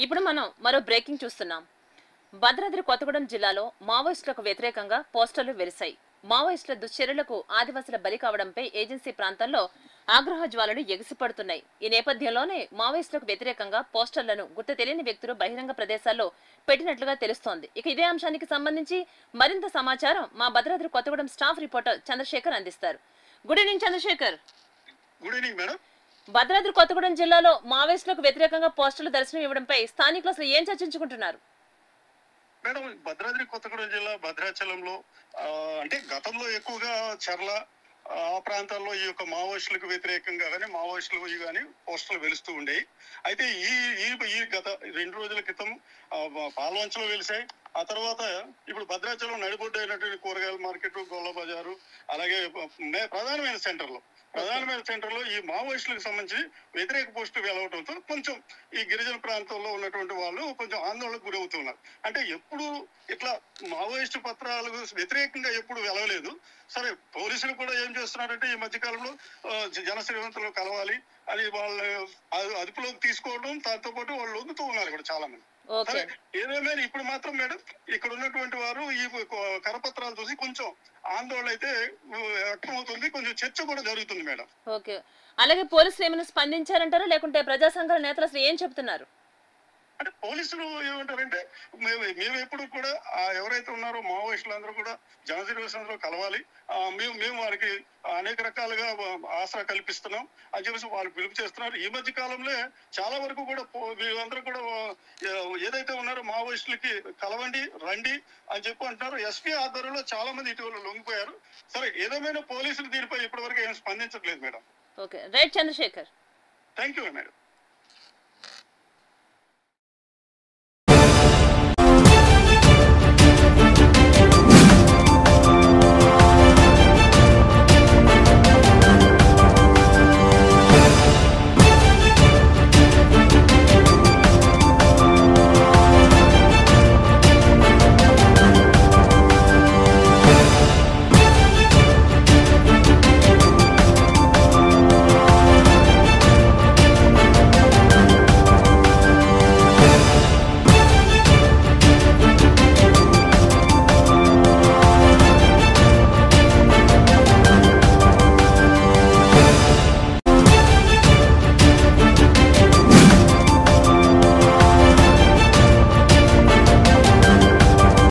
ఇప్పుడు మనం మరో బ్రేకింగ్ చూస్తున్నాం. భద్రాద్రి కొత్తగూడెం జిల్లాలో మావోయిస్టులకు వ్యతిరేకంగా పోస్టర్లు వెలిశాయి. మావోయిస్టుల దుశ్చర్యలకు ఆదివాసుల బలి కావడంపై ఏజెన్సీ ప్రాంతాల్లో ఆగ్రహ జ్వాలలు ఎగిసిపడుతున్నాయి. ఈ నేపథ్యంలోనే మావోయిస్టులకు వ్యతిరేకంగా పోస్టర్లను గుర్తు తెలియని వ్యక్తులు బహిరంగ ప్రదేశాల్లో పెట్టినట్లుగా తెలుస్తోంది. ఇక ఇదే అంశానికి సంబంధించి మరింత సమాచారం మా భద్రాద్రి కొత్తగూడెం స్టాఫ్ రిపోర్టర్ చంద్రశేఖర్ అందిస్తారు. Good evening Chandrashekar. Good evening madam. Bhadradri Kothagudem జిల్లాలో మావోయిస్టులకు వ్యతిరేకంగా పోస్టర్లు దర్శనం ఇవ్వడంపై స్థానికులు అసలు ఏం చర్చించుకుంటున్నారు? మేడం, భద్రాద్రి కొత్తగూడెం జిల్లా భద్రాచలంలో అంటే గతంలో ఎక్కువగా చర్ల ఆ ప్రాంతాల్లో ఈ యొక్క మావోయిస్టులకు వ్యతిరేకంగా కానీ మావోయిస్టులు కానీ పోస్టర్లు వెలుస్తూ ఉండేవి. అయితే ఈ ఈ ఈ గత 2 రోజుల క్రితం పాల్వంచలో వెలిసాయి. ఆ తర్వాత ఇప్పుడు భద్రాచలం నడిబొడ్డు అయినటువంటి కూరగాయల మార్కెట్, గొల్ల బజారు, అలాగే ప్రధానమైన సెంటర్లో ఈ మావోయిస్టులకు సంబంధించి వ్యతిరేక పోస్టులు వెలవడంతో కొంచెం ఈ గిరిజన ప్రాంతంలో ఉన్నటువంటి వాళ్ళు కొంచెం ఆందోళనకు గురవుతున్నారు. అంటే ఎప్పుడు ఇట్లా మావోయిస్టు పత్రాలకు వ్యతిరేకంగా ఎప్పుడు వెలవలేదు. సరే, పోలీసులు కూడా ఏం చేస్తున్నారంటే ఈ మధ్యకాలంలో జన శ్రీమంతులు కలవాలి, అది వాళ్ళ అదుపులోకి తీసుకోవడం, దాంతో పాటు వాళ్ళు లొంగుతూ ఉన్నారు కూడా చాలా మంది. సరే, ఏదేమైనా ఇప్పుడు మాత్రం మేడం ఇక్కడ ఉన్నటువంటి వారు ఈ కరపత్రాలు చూసి కొంచెం ఆందోళన అయితే వ్యక్తమవుతుంది, కొంచెం చర్చ కూడా జరుగుతుంది మేడం. ఓకే, అలాగే పోలీసులు ఏమైనా స్పందించారంటారా, లేకుంటే ప్రజా సంఘాల నేతలు అసలు ఏం చెప్తున్నారు? అంటే పోలీసులు ఏమంటారంటే మేము ఎప్పుడు కూడా ఎవరైతే ఉన్నారో మావోయిస్టులు అందరూ కూడా జనజీవనంలో కలవాలి, మేము వారికి అనేక రకాలుగా ఆసరా కల్పిస్తున్నాం అని చెప్పేసి వాళ్ళు పిలుపు చేస్తున్నారు. ఈ మధ్య కాలంలో చాలా వరకు కూడా వీళ్ళందరూ కూడా ఏదైతే ఉన్నారో మావోయిస్టులకి కలవండి, రండి అని చెప్పి అంటున్నారు. ఎస్పీ ఆధ్వర్యంలో చాలా మంది ఇటీవల లొంగిపోయారు. సరే, ఏదేమైనా పోలీసులు దీనిపై ఇప్పటి వరకు ఏం స్పందించట్లేదు madam. Okay, right Chandrashekar. Thank you madam.